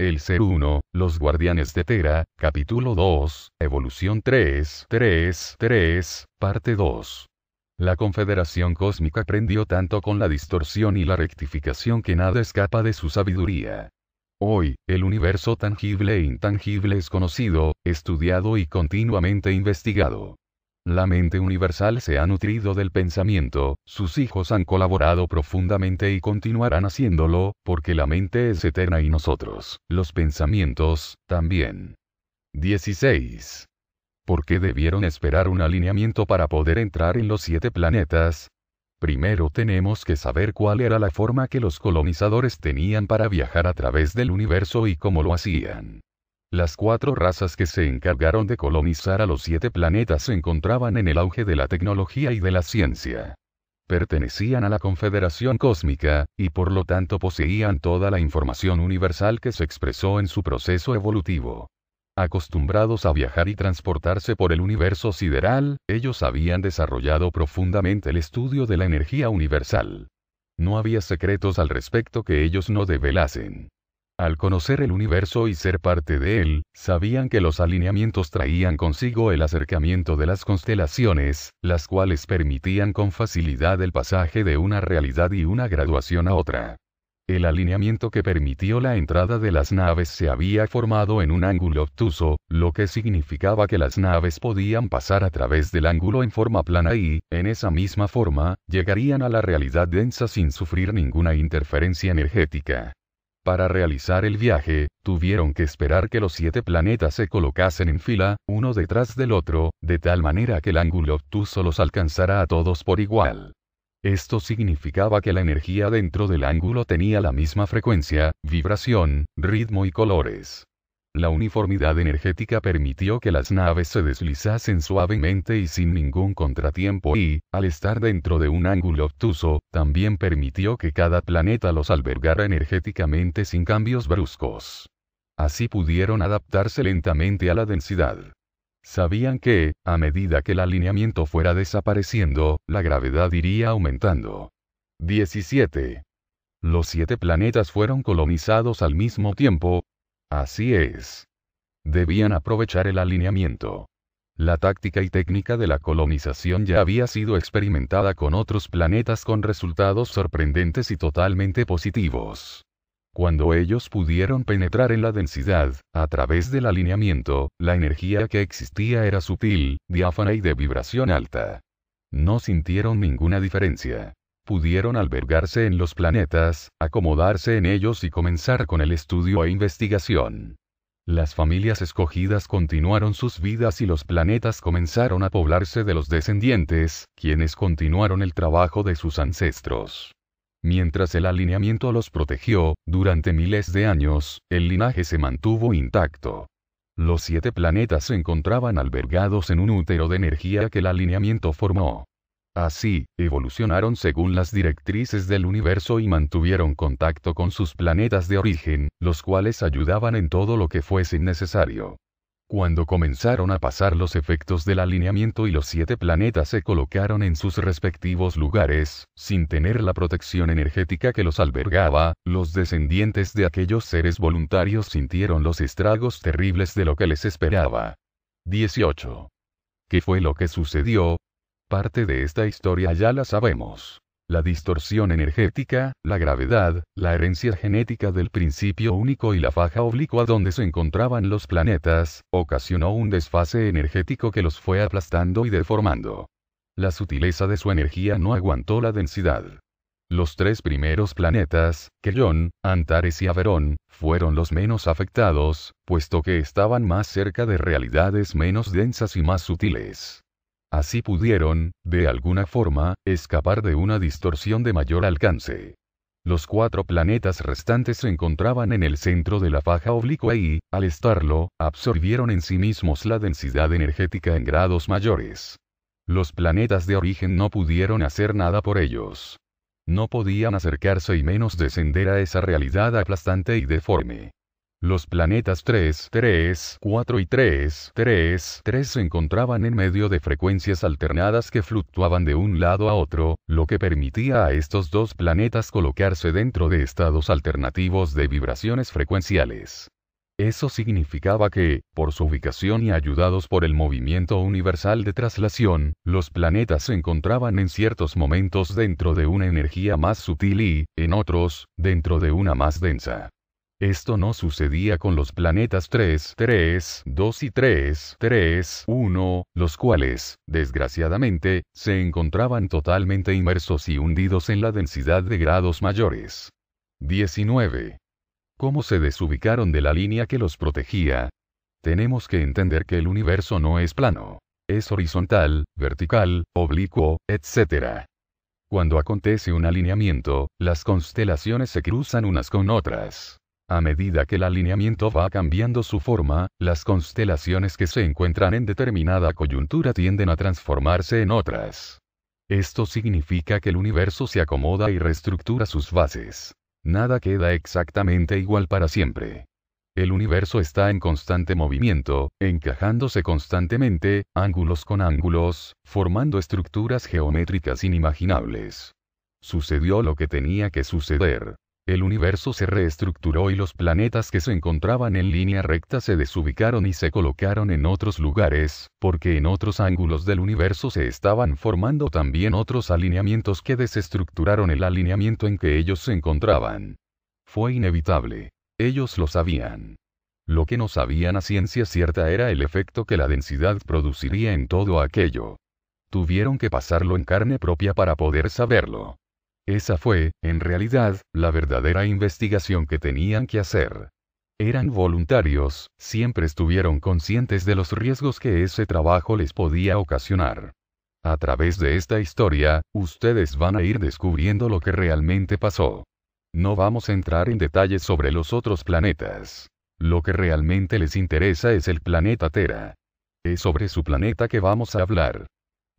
El Ser Uno, Los Guardianes de Terra, Capítulo 2, Evolución 3, Parte 2. La Confederación Cósmica aprendió tanto con la distorsión y la rectificación que nada escapa de su sabiduría. Hoy, el universo tangible e intangible es conocido, estudiado y continuamente investigado. La mente universal se ha nutrido del pensamiento, sus hijos han colaborado profundamente y continuarán haciéndolo, porque la mente es eterna y nosotros, los pensamientos, también. 16. ¿Por qué debieron esperar un alineamiento para poder entrar en los 7 planetas? Primero tenemos que saber cuál era la forma que los colonizadores tenían para viajar a través del universo y cómo lo hacían. Las 4 razas que se encargaron de colonizar a los 7 planetas se encontraban en el auge de la tecnología y de la ciencia. Pertenecían a la Confederación Cósmica, y por lo tanto poseían toda la información universal que se expresó en su proceso evolutivo. Acostumbrados a viajar y transportarse por el universo sideral, ellos habían desarrollado profundamente el estudio de la energía universal. No había secretos al respecto que ellos no develasen. Al conocer el universo y ser parte de él, sabían que los alineamientos traían consigo el acercamiento de las constelaciones, las cuales permitían con facilidad el pasaje de una realidad y una graduación a otra. El alineamiento que permitió la entrada de las naves se había formado en un ángulo obtuso, lo que significaba que las naves podían pasar a través del ángulo en forma plana y, en esa misma forma, llegarían a la realidad densa sin sufrir ninguna interferencia energética. Para realizar el viaje, tuvieron que esperar que los 7 planetas se colocasen en fila, uno detrás del otro, de tal manera que el ángulo obtuso los alcanzara a todos por igual. Esto significaba que la energía dentro del ángulo tenía la misma frecuencia, vibración, ritmo y colores. La uniformidad energética permitió que las naves se deslizasen suavemente y sin ningún contratiempo y, al estar dentro de un ángulo obtuso, también permitió que cada planeta los albergara energéticamente sin cambios bruscos. Así pudieron adaptarse lentamente a la densidad. Sabían que, a medida que el alineamiento fuera desapareciendo, la gravedad iría aumentando. 17. Los 7 planetas fueron colonizados al mismo tiempo. Así es. Debían aprovechar el alineamiento. La táctica y técnica de la colonización ya había sido experimentada con otros planetas con resultados sorprendentes y totalmente positivos. Cuando ellos pudieron penetrar en la densidad, a través del alineamiento, la energía que existía era sutil, diáfana y de vibración alta. No sintieron ninguna diferencia. Pudieron albergarse en los planetas, acomodarse en ellos y comenzar con el estudio e investigación. Las familias escogidas continuaron sus vidas y los planetas comenzaron a poblarse de los descendientes, quienes continuaron el trabajo de sus ancestros. Mientras el alineamiento los protegió, durante miles de años, el linaje se mantuvo intacto. Los 7 planetas se encontraban albergados en un útero de energía que el alineamiento formó. Así, evolucionaron según las directrices del universo y mantuvieron contacto con sus planetas de origen, los cuales ayudaban en todo lo que fuese necesario. Cuando comenzaron a pasar los efectos del alineamiento y los 7 planetas se colocaron en sus respectivos lugares, sin tener la protección energética que los albergaba, los descendientes de aquellos seres voluntarios sintieron los estragos terribles de lo que les esperaba. 18. ¿Qué fue lo que sucedió? Parte de esta historia ya la sabemos. La distorsión energética, la gravedad, la herencia genética del principio único y la faja oblicua donde se encontraban los planetas, ocasionó un desfase energético que los fue aplastando y deformando. La sutileza de su energía no aguantó la densidad. Los 3 primeros planetas, Quellón, Antares y Averón, fueron los menos afectados, puesto que estaban más cerca de realidades menos densas y más sutiles. Así pudieron, de alguna forma, escapar de una distorsión de mayor alcance. Los 4 planetas restantes se encontraban en el centro de la faja oblicua y, al estarlo, absorbieron en sí mismos la densidad energética en grados mayores. Los planetas de origen no pudieron hacer nada por ellos. No podían acercarse y menos descender a esa realidad aplastante y deforme. Los planetas 3, 3, 4 y 3, 3, 3 se encontraban en medio de frecuencias alternadas que fluctuaban de un lado a otro, lo que permitía a estos dos planetas colocarse dentro de estados alternativos de vibraciones frecuenciales. Eso significaba que, por su ubicación y ayudados por el movimiento universal de traslación, los planetas se encontraban en ciertos momentos dentro de una energía más sutil y, en otros, dentro de una más densa. Esto no sucedía con los planetas 3, 3, 2 y 3, 3, 1, los cuales, desgraciadamente, se encontraban totalmente inmersos y hundidos en la densidad de grados mayores. 19. ¿Cómo se desubicaron de la línea que los protegía? Tenemos que entender que el universo no es plano. Es horizontal, vertical, oblicuo, etc. Cuando acontece un alineamiento, las constelaciones se cruzan unas con otras. A medida que el alineamiento va cambiando su forma, las constelaciones que se encuentran en determinada coyuntura tienden a transformarse en otras. Esto significa que el universo se acomoda y reestructura sus bases. Nada queda exactamente igual para siempre. El universo está en constante movimiento, encajándose constantemente, ángulos con ángulos, formando estructuras geométricas inimaginables. Sucedió lo que tenía que suceder. El universo se reestructuró y los planetas que se encontraban en línea recta se desubicaron y se colocaron en otros lugares, porque en otros ángulos del universo se estaban formando también otros alineamientos que desestructuraron el alineamiento en que ellos se encontraban. Fue inevitable. Ellos lo sabían. Lo que no sabían a ciencia cierta era el efecto que la densidad produciría en todo aquello. Tuvieron que pasarlo en carne propia para poder saberlo. Esa fue, en realidad, la verdadera investigación que tenían que hacer. Eran voluntarios, siempre estuvieron conscientes de los riesgos que ese trabajo les podía ocasionar. A través de esta historia, ustedes van a ir descubriendo lo que realmente pasó. No vamos a entrar en detalles sobre los otros planetas. Lo que realmente les interesa es el planeta Tera. Es sobre su planeta que vamos a hablar.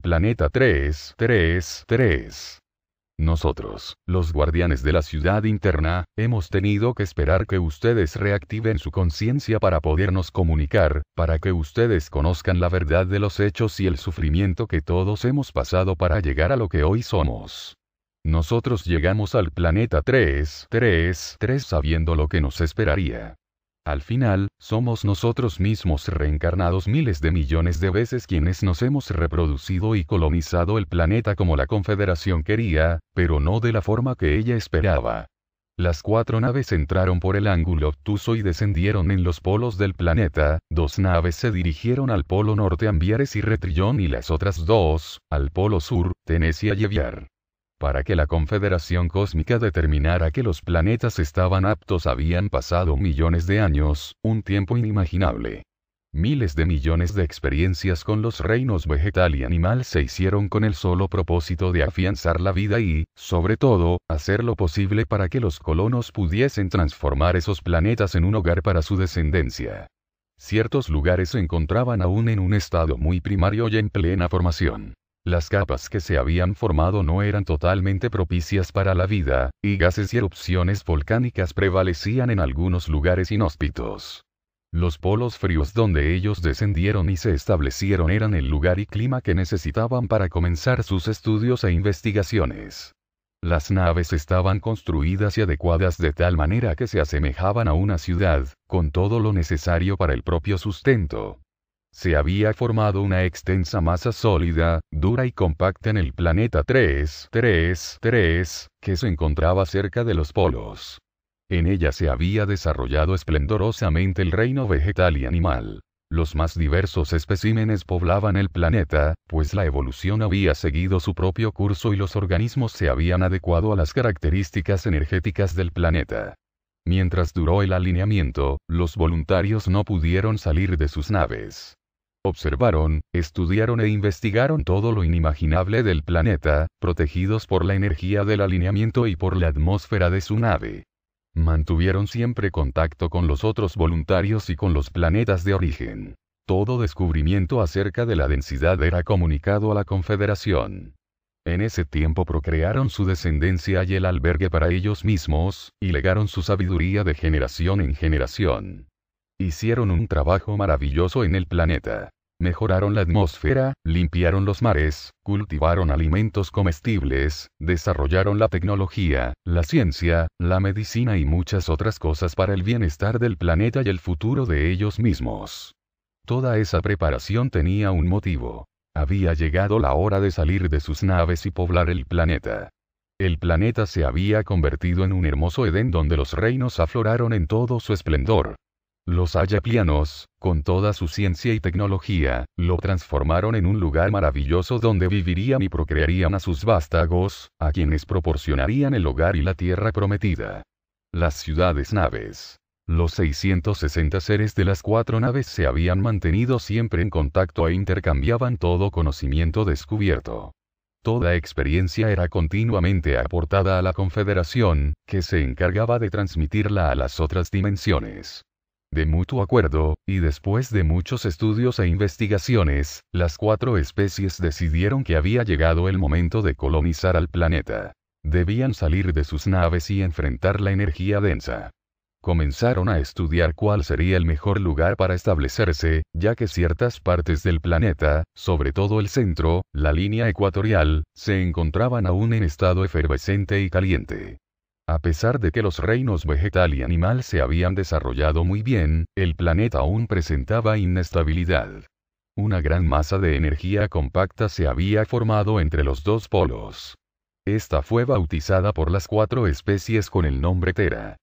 Planeta 3, 3, 3. Nosotros, los guardianes de la ciudad interna, hemos tenido que esperar que ustedes reactiven su conciencia para podernos comunicar, para que ustedes conozcan la verdad de los hechos y el sufrimiento que todos hemos pasado para llegar a lo que hoy somos. Nosotros llegamos al planeta 3, 3, 3 sabiendo lo que nos esperaría. Al final, somos nosotros mismos reencarnados miles de millones de veces quienes nos hemos reproducido y colonizado el planeta como la Confederación quería, pero no de la forma que ella esperaba. Las 4 naves entraron por el ángulo obtuso y descendieron en los polos del planeta, 2 naves se dirigieron al polo norte Ambiares y Retrillón y las otras 2, al polo sur, Tenesia y Eviar. Para que la Confederación Cósmica determinara que los planetas estaban aptos habían pasado millones de años, un tiempo inimaginable. Miles de millones de experiencias con los reinos vegetal y animal se hicieron con el solo propósito de afianzar la vida y, sobre todo, hacer lo posible para que los colonos pudiesen transformar esos planetas en un hogar para su descendencia. Ciertos lugares se encontraban aún en un estado muy primario y en plena formación. Las capas que se habían formado no eran totalmente propicias para la vida, y gases y erupciones volcánicas prevalecían en algunos lugares inhóspitos. Los polos fríos donde ellos descendieron y se establecieron eran el lugar y clima que necesitaban para comenzar sus estudios e investigaciones. Las naves estaban construidas y adecuadas de tal manera que se asemejaban a una ciudad, con todo lo necesario para el propio sustento. Se había formado una extensa masa sólida, dura y compacta en el planeta 3, 3, 3, que se encontraba cerca de los polos. En ella se había desarrollado esplendorosamente el reino vegetal y animal. Los más diversos especímenes poblaban el planeta, pues la evolución había seguido su propio curso y los organismos se habían adecuado a las características energéticas del planeta. Mientras duró el alineamiento, los voluntarios no pudieron salir de sus naves. Observaron, estudiaron e investigaron todo lo inimaginable del planeta, protegidos por la energía del alineamiento y por la atmósfera de su nave. Mantuvieron siempre contacto con los otros voluntarios y con los planetas de origen. Todo descubrimiento acerca de la densidad era comunicado a la Confederación. En ese tiempo procrearon su descendencia y el albergue para ellos mismos, y legaron su sabiduría de generación en generación. Hicieron un trabajo maravilloso en el planeta. Mejoraron la atmósfera, limpiaron los mares, cultivaron alimentos comestibles, desarrollaron la tecnología, la ciencia, la medicina y muchas otras cosas para el bienestar del planeta y el futuro de ellos mismos. Toda esa preparación tenía un motivo. Había llegado la hora de salir de sus naves y poblar el planeta. El planeta se había convertido en un hermoso Edén donde los reinos afloraron en todo su esplendor. Los ayaplianos, con toda su ciencia y tecnología, lo transformaron en un lugar maravilloso donde vivirían y procrearían a sus vástagos, a quienes proporcionarían el hogar y la tierra prometida. Las ciudades naves. Los 660 seres de las 4 naves se habían mantenido siempre en contacto e intercambiaban todo conocimiento descubierto. Toda experiencia era continuamente aportada a la Confederación, que se encargaba de transmitirla a las otras dimensiones. De mutuo acuerdo, y después de muchos estudios e investigaciones, las 4 especies decidieron que había llegado el momento de colonizar al planeta. Debían salir de sus naves y enfrentar la energía densa. Comenzaron a estudiar cuál sería el mejor lugar para establecerse, ya que ciertas partes del planeta, sobre todo el centro, la línea ecuatorial, se encontraban aún en estado efervescente y caliente. A pesar de que los reinos vegetal y animal se habían desarrollado muy bien, el planeta aún presentaba inestabilidad. Una gran masa de energía compacta se había formado entre los dos polos. Esta fue bautizada por las 4 especies con el nombre Tera.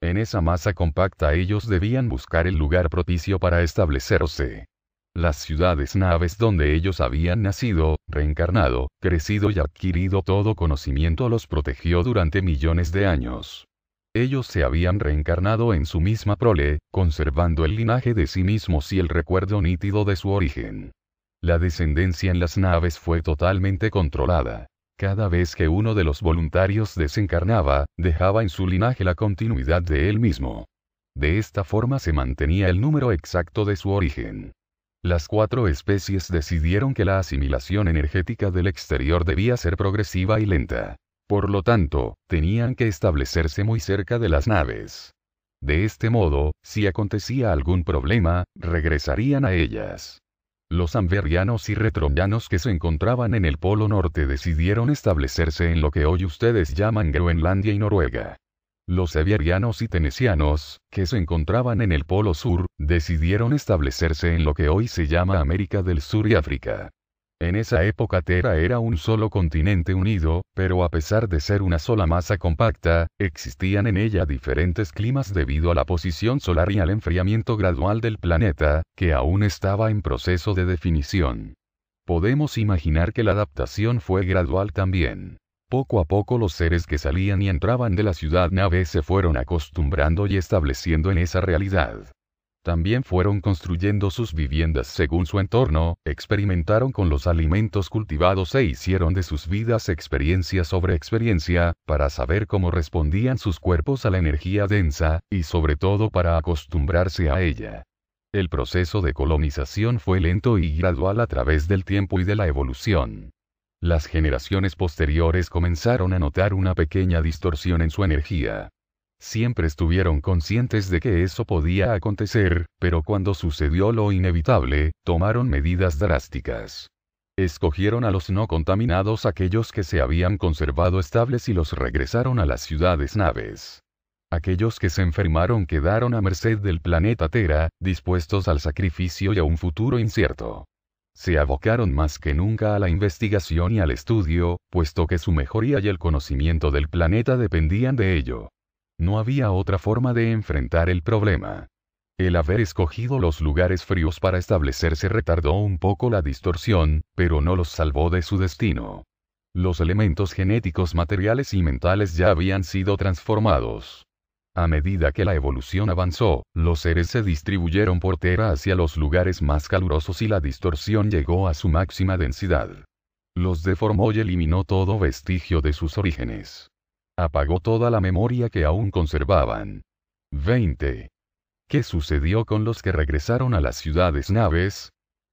En esa masa compacta ellos debían buscar el lugar propicio para establecerse. Las ciudades naves donde ellos habían nacido, reencarnado, crecido y adquirido todo conocimiento los protegió durante millones de años. Ellos se habían reencarnado en su misma prole, conservando el linaje de sí mismos y el recuerdo nítido de su origen. La descendencia en las naves fue totalmente controlada. Cada vez que uno de los voluntarios desencarnaba, dejaba en su linaje la continuidad de él mismo. De esta forma se mantenía el número exacto de su origen. Las 4 especies decidieron que la asimilación energética del exterior debía ser progresiva y lenta. Por lo tanto, tenían que establecerse muy cerca de las naves. De este modo, si acontecía algún problema, regresarían a ellas. Los amberianos y retronianos que se encontraban en el Polo Norte decidieron establecerse en lo que hoy ustedes llaman Groenlandia y Noruega. Los everianos y tenesianos, que se encontraban en el Polo Sur, decidieron establecerse en lo que hoy se llama América del Sur y África. En esa época Tera era un solo continente unido, pero a pesar de ser una sola masa compacta, existían en ella diferentes climas debido a la posición solar y al enfriamiento gradual del planeta, que aún estaba en proceso de definición. Podemos imaginar que la adaptación fue gradual también. Poco a poco los seres que salían y entraban de la ciudad nave se fueron acostumbrando y estableciendo en esa realidad. También fueron construyendo sus viviendas según su entorno, experimentaron con los alimentos cultivados e hicieron de sus vidas experiencia sobre experiencia, para saber cómo respondían sus cuerpos a la energía densa, y sobre todo para acostumbrarse a ella. El proceso de colonización fue lento y gradual a través del tiempo y de la evolución. Las generaciones posteriores comenzaron a notar una pequeña distorsión en su energía. Siempre estuvieron conscientes de que eso podía acontecer, pero cuando sucedió lo inevitable, tomaron medidas drásticas. Escogieron a los no contaminados, aquellos que se habían conservado estables, y los regresaron a las ciudades naves. Aquellos que se enfermaron quedaron a merced del planeta Tera, dispuestos al sacrificio y a un futuro incierto. Se abocaron más que nunca a la investigación y al estudio, puesto que su mejoría y el conocimiento del planeta dependían de ello. No había otra forma de enfrentar el problema. El haber escogido los lugares fríos para establecerse retardó un poco la distorsión, pero no los salvó de su destino. Los elementos genéticos, materiales y mentales ya habían sido transformados. A medida que la evolución avanzó, los seres se distribuyeron por Tera hacia los lugares más calurosos y la distorsión llegó a su máxima densidad. Los deformó y eliminó todo vestigio de sus orígenes. Apagó toda la memoria que aún conservaban. 20. ¿Qué sucedió con los que regresaron a las ciudades naves?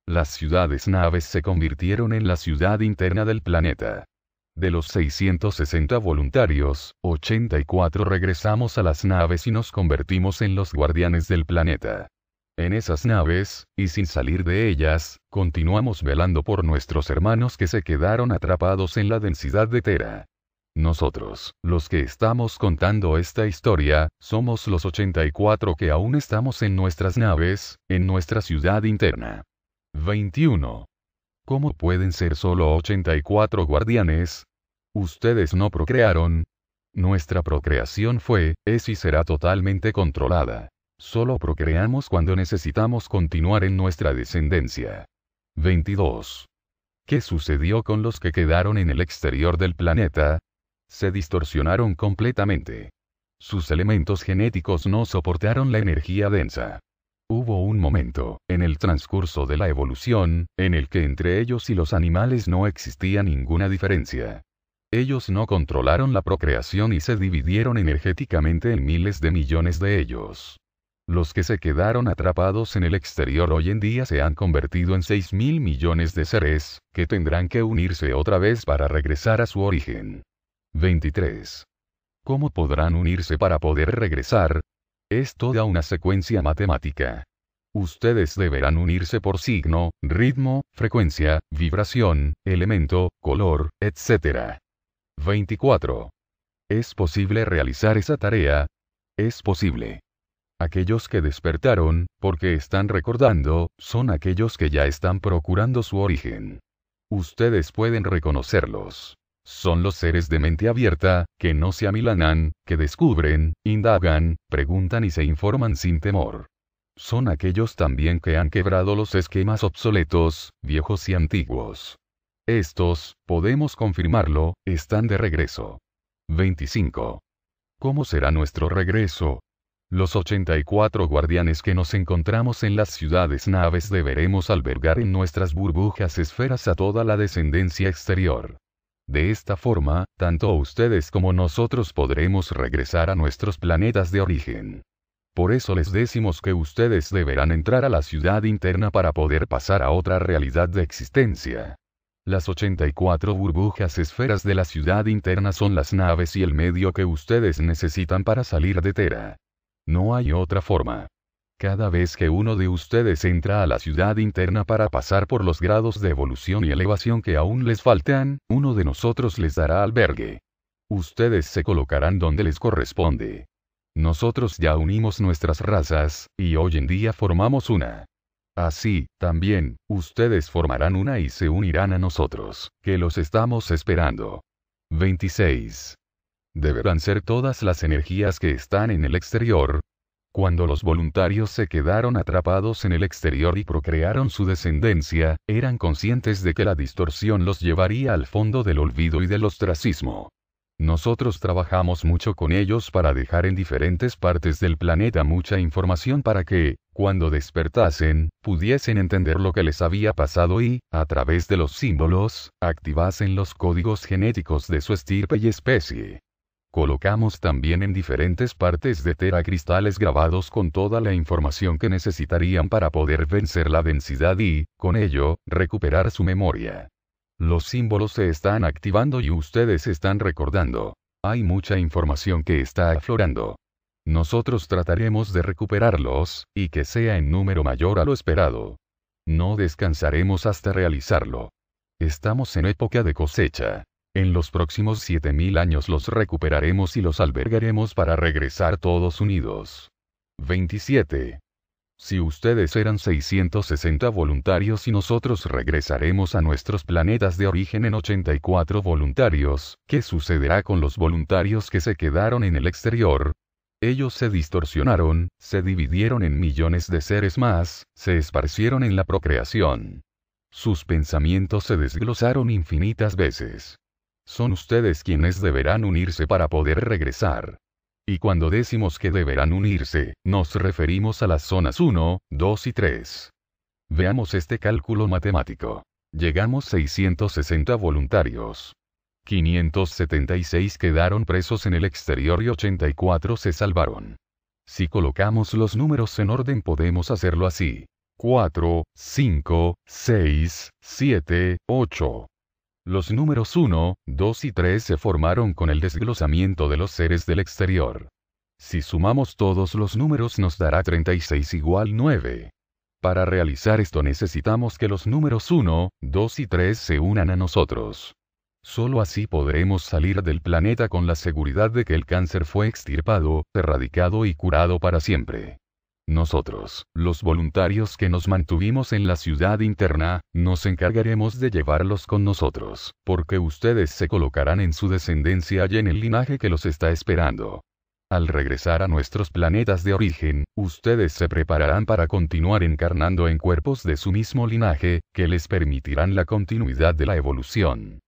Las ciudades naves se convirtieron en la ciudad interna del planeta. De los 660 voluntarios, 84 regresamos a las naves y nos convertimos en los guardianes del planeta. En esas naves, y sin salir de ellas, continuamos velando por nuestros hermanos que se quedaron atrapados en la densidad de Tera. Nosotros, los que estamos contando esta historia, somos los 84 que aún estamos en nuestras naves, en nuestra ciudad interna. 21. ¿Cómo pueden ser solo 84 guardianes? ¿Ustedes no procrearon? Nuestra procreación fue, es y será totalmente controlada. Solo procreamos cuando necesitamos continuar en nuestra descendencia. 22. ¿Qué sucedió con los que quedaron en el exterior del planeta? Se distorsionaron completamente. Sus elementos genéticos no soportaron la energía densa. Hubo un momento, en el transcurso de la evolución, en el que entre ellos y los animales no existía ninguna diferencia. Ellos no controlaron la procreación y se dividieron energéticamente en miles de millones de ellos. Los que se quedaron atrapados en el exterior hoy en día se han convertido en 6.000 millones de seres, que tendrán que unirse otra vez para regresar a su origen. 23. ¿Cómo podrán unirse para poder regresar? Es toda una secuencia matemática. Ustedes deberán unirse por signo, ritmo, frecuencia, vibración, elemento, color, etc. 24. ¿Es posible realizar esa tarea? Es posible. Aquellos que despertaron, porque están recordando, son aquellos que ya están procurando su origen. Ustedes pueden reconocerlos. Son los seres de mente abierta, que no se amilanan, que descubren, indagan, preguntan y se informan sin temor. Son aquellos también que han quebrado los esquemas obsoletos, viejos y antiguos. Estos, podemos confirmarlo, están de regreso. 25. ¿Cómo será nuestro regreso? Los 84 guardianes que nos encontramos en las ciudades naves deberemos albergar en nuestras burbujas esferas a toda la descendencia exterior. De esta forma, tanto ustedes como nosotros podremos regresar a nuestros planetas de origen. Por eso les decimos que ustedes deberán entrar a la ciudad interna para poder pasar a otra realidad de existencia. Las 84 burbujas esferas de la ciudad interna son las naves y el medio que ustedes necesitan para salir de Tera. No hay otra forma. Cada vez que uno de ustedes entra a la ciudad interna para pasar por los grados de evolución y elevación que aún les faltan, uno de nosotros les dará albergue. Ustedes se colocarán donde les corresponde. Nosotros ya unimos nuestras razas, y hoy en día formamos una. Así, también, ustedes formarán una y se unirán a nosotros, que los estamos esperando. 26. Deberán ser todas las energías que están en el exterior. Cuando los voluntarios se quedaron atrapados en el exterior y procrearon su descendencia, eran conscientes de que la distorsión los llevaría al fondo del olvido y del ostracismo. Nosotros trabajamos mucho con ellos para dejar en diferentes partes del planeta mucha información para que, cuando despertasen, pudiesen entender lo que les había pasado y, a través de los símbolos, activasen los códigos genéticos de su estirpe y especie. Colocamos también en diferentes partes de Tera cristales grabados con toda la información que necesitarían para poder vencer la densidad y, con ello, recuperar su memoria. Los símbolos se están activando y ustedes están recordando. Hay mucha información que está aflorando. Nosotros trataremos de recuperarlos, y que sea en número mayor a lo esperado. No descansaremos hasta realizarlo. Estamos en época de cosecha. En los próximos 7000 años los recuperaremos y los albergaremos para regresar todos unidos. 27. Si ustedes eran 660 voluntarios y nosotros regresaremos a nuestros planetas de origen en 84 voluntarios, ¿qué sucederá con los voluntarios que se quedaron en el exterior? Ellos se distorsionaron, se dividieron en millones de seres más, se esparcieron en la procreación. Sus pensamientos se desglosaron infinitas veces. Son ustedes quienes deberán unirse para poder regresar. Y cuando decimos que deberán unirse, nos referimos a las zonas 1, 2 y 3. Veamos este cálculo matemático. Llegamos 660 voluntarios. 576 quedaron presos en el exterior y 84 se salvaron. Si colocamos los números en orden podemos hacerlo así. 4, 5, 6, 7, 8. Los números 1, 2 y 3 se formaron con el desglosamiento de los seres del exterior. Si sumamos todos los números nos dará 36 igual 9. Para realizar esto necesitamos que los números 1, 2 y 3 se unan a nosotros. Solo así podremos salir del planeta con la seguridad de que el cáncer fue extirpado, erradicado y curado para siempre. Nosotros, los voluntarios que nos mantuvimos en la ciudad interna, nos encargaremos de llevarlos con nosotros, porque ustedes se colocarán en su descendencia y en el linaje que los está esperando. Al regresar a nuestros planetas de origen, ustedes se prepararán para continuar encarnando en cuerpos de su mismo linaje, que les permitirán la continuidad de la evolución.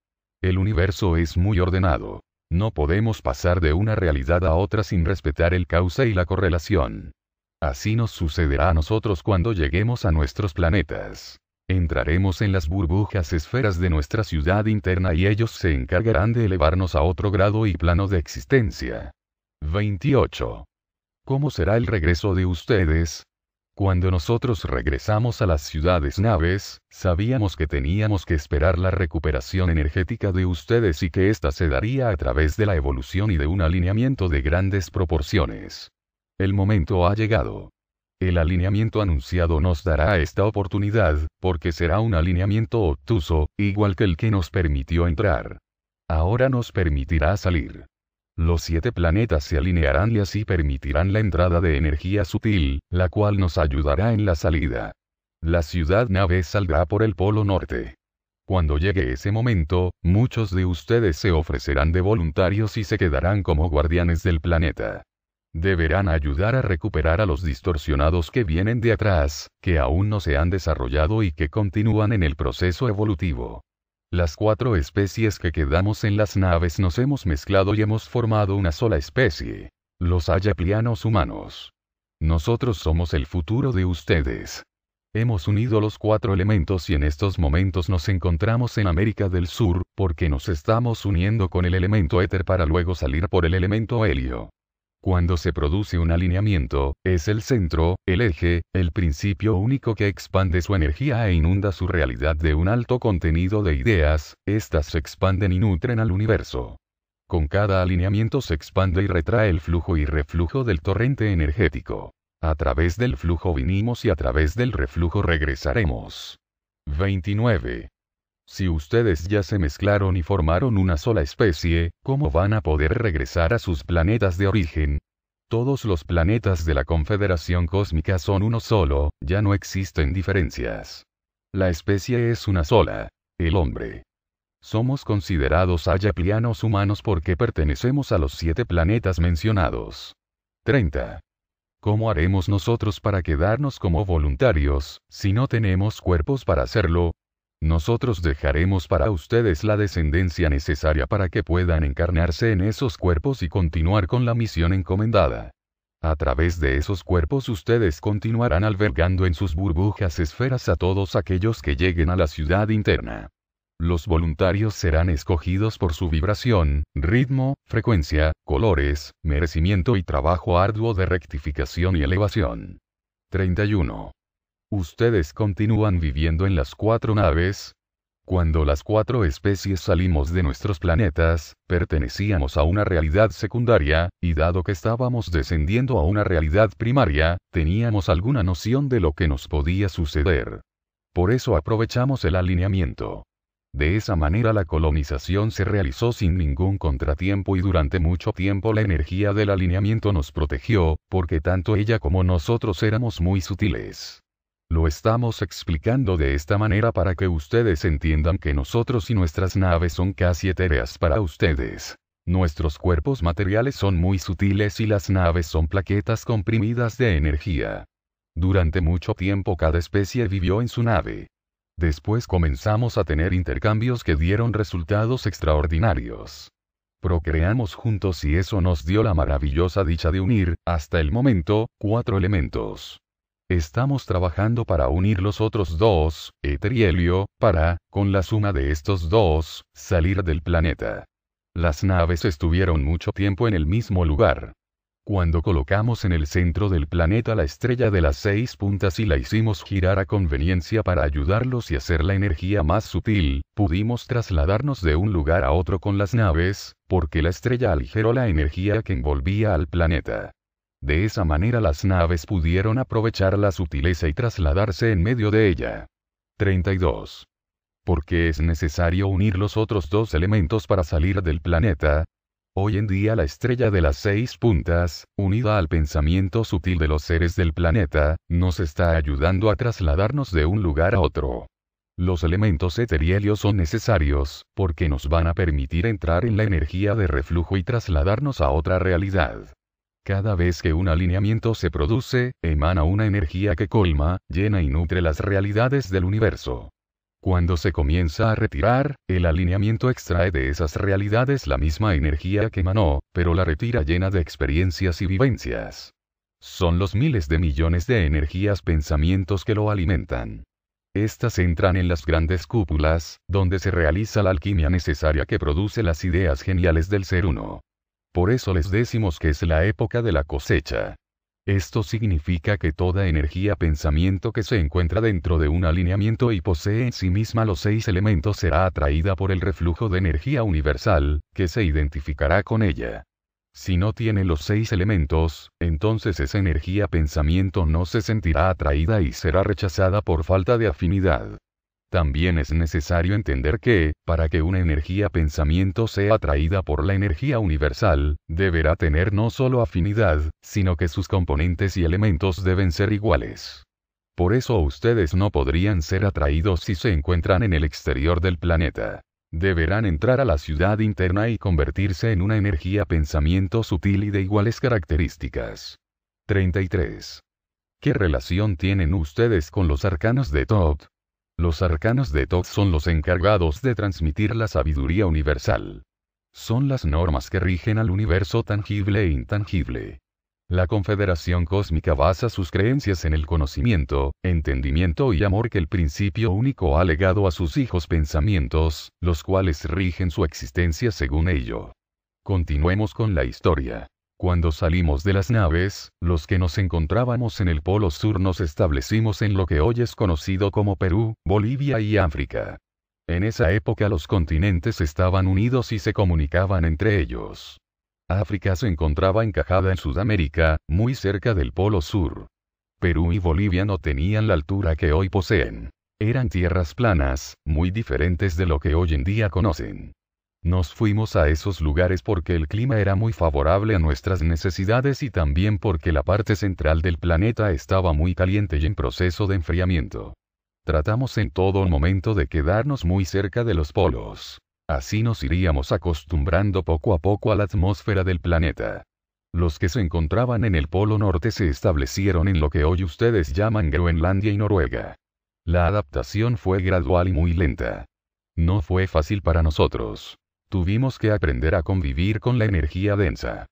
El universo es muy ordenado. No podemos pasar de una realidad a otra sin respetar el causa y la correlación. Así nos sucederá a nosotros cuando lleguemos a nuestros planetas. Entraremos en las burbujas esferas de nuestra ciudad interna y ellos se encargarán de elevarnos a otro grado y plano de existencia. 28. ¿Cómo será el regreso de ustedes? Cuando nosotros regresamos a las ciudades naves, sabíamos que teníamos que esperar la recuperación energética de ustedes y que ésta se daría a través de la evolución y de un alineamiento de grandes proporciones. El momento ha llegado. El alineamiento anunciado nos dará esta oportunidad, porque será un alineamiento obtuso, igual que el que nos permitió entrar. Ahora nos permitirá salir. Los 7 planetas se alinearán y así permitirán la entrada de energía sutil, la cual nos ayudará en la salida. La ciudad nave saldrá por el polo norte. Cuando llegue ese momento, muchos de ustedes se ofrecerán de voluntarios y se quedarán como guardianes del planeta. Deberán ayudar a recuperar a los distorsionados que vienen de atrás, que aún no se han desarrollado y que continúan en el proceso evolutivo. Las 4 especies que quedamos en las naves nos hemos mezclado y hemos formado una sola especie. Los ayaplianos humanos. Nosotros somos el futuro de ustedes. Hemos unido los 4 elementos y en estos momentos nos encontramos en América del Sur, porque nos estamos uniendo con el elemento éter para luego salir por el elemento helio. Cuando se produce un alineamiento, es el centro, el eje, el principio único que expande su energía e inunda su realidad de un alto contenido de ideas, estas se expanden y nutren al universo. Con cada alineamiento se expande y retrae el flujo y reflujo del torrente energético. A través del flujo vinimos y a través del reflujo regresaremos. 29. Si ustedes ya se mezclaron y formaron una sola especie, ¿cómo van a poder regresar a sus planetas de origen? Todos los planetas de la Confederación Cósmica son uno solo, ya no existen diferencias. La especie es una sola, el hombre. Somos considerados ayaplianos humanos porque pertenecemos a los 7 planetas mencionados. 30. ¿Cómo haremos nosotros para quedarnos como voluntarios, si no tenemos cuerpos para hacerlo? Nosotros dejaremos para ustedes la descendencia necesaria para que puedan encarnarse en esos cuerpos y continuar con la misión encomendada. A través de esos cuerpos ustedes continuarán albergando en sus burbujas esferas a todos aquellos que lleguen a la ciudad interna. Los voluntarios serán escogidos por su vibración, ritmo, frecuencia, colores, merecimiento y trabajo arduo de rectificación y elevación. 31. ¿Ustedes continúan viviendo en las 4 naves? Cuando las 4 especies salimos de nuestros planetas, pertenecíamos a una realidad secundaria, y dado que estábamos descendiendo a una realidad primaria, teníamos alguna noción de lo que nos podía suceder. Por eso aprovechamos el alineamiento. De esa manera la colonización se realizó sin ningún contratiempo y durante mucho tiempo la energía del alineamiento nos protegió, porque tanto ella como nosotros éramos muy sutiles. Lo estamos explicando de esta manera para que ustedes entiendan que nosotros y nuestras naves son casi etéreas para ustedes. Nuestros cuerpos materiales son muy sutiles y las naves son plaquetas comprimidas de energía. Durante mucho tiempo cada especie vivió en su nave. Después comenzamos a tener intercambios que dieron resultados extraordinarios. Procreamos juntos y eso nos dio la maravillosa dicha de unir, hasta el momento, 4 elementos. Estamos trabajando para unir los otros 2, éter y helio, para, con la suma de estos 2, salir del planeta. Las naves estuvieron mucho tiempo en el mismo lugar. Cuando colocamos en el centro del planeta la estrella de las 6 puntas y la hicimos girar a conveniencia para ayudarlos y hacer la energía más sutil, pudimos trasladarnos de un lugar a otro con las naves, porque la estrella aligeró la energía que envolvía al planeta. De esa manera las naves pudieron aprovechar la sutileza y trasladarse en medio de ella. 32. ¿Por qué es necesario unir los otros dos elementos para salir del planeta? Hoy en día la estrella de las 6 puntas, unida al pensamiento sutil de los seres del planeta, nos está ayudando a trasladarnos de un lugar a otro. Los elementos eterielios son necesarios, porque nos van a permitir entrar en la energía de reflujo y trasladarnos a otra realidad. Cada vez que un alineamiento se produce, emana una energía que colma, llena y nutre las realidades del universo. Cuando se comienza a retirar, el alineamiento extrae de esas realidades la misma energía que emanó, pero la retira llena de experiencias y vivencias. Son los miles de millones de energías pensamientos que lo alimentan. Estas entran en las grandes cúpulas, donde se realiza la alquimia necesaria que produce las ideas geniales del ser uno. Por eso les decimos que es la época de la cosecha. Esto significa que toda energía pensamiento que se encuentra dentro de un alineamiento y posee en sí misma los 6 elementos será atraída por el reflujo de energía universal, que se identificará con ella. Si no tiene los 6 elementos, entonces esa energía pensamiento no se sentirá atraída y será rechazada por falta de afinidad. También es necesario entender que, para que una energía pensamiento sea atraída por la energía universal, deberá tener no solo afinidad, sino que sus componentes y elementos deben ser iguales. Por eso ustedes no podrían ser atraídos si se encuentran en el exterior del planeta. Deberán entrar a la ciudad interna y convertirse en una energía pensamiento sutil y de iguales características. 33. ¿Qué relación tienen ustedes con los arcanos de Thoth? Los arcanos de Thoth son los encargados de transmitir la sabiduría universal. Son las normas que rigen al universo tangible e intangible. La Confederación Cósmica basa sus creencias en el conocimiento, entendimiento y amor que el principio único ha legado a sus hijos pensamientos, los cuales rigen su existencia según ello. Continuemos con la historia. Cuando salimos de las naves, los que nos encontrábamos en el Polo Sur nos establecimos en lo que hoy es conocido como Perú, Bolivia y África. En esa época los continentes estaban unidos y se comunicaban entre ellos. África se encontraba encajada en Sudamérica, muy cerca del Polo Sur. Perú y Bolivia no tenían la altura que hoy poseen. Eran tierras planas, muy diferentes de lo que hoy en día conocen. Nos fuimos a esos lugares porque el clima era muy favorable a nuestras necesidades y también porque la parte central del planeta estaba muy caliente y en proceso de enfriamiento. Tratamos en todo momento de quedarnos muy cerca de los polos. Así nos iríamos acostumbrando poco a poco a la atmósfera del planeta. Los que se encontraban en el Polo Norte se establecieron en lo que hoy ustedes llaman Groenlandia y Noruega. La adaptación fue gradual y muy lenta. No fue fácil para nosotros. Tuvimos que aprender a convivir con la energía densa.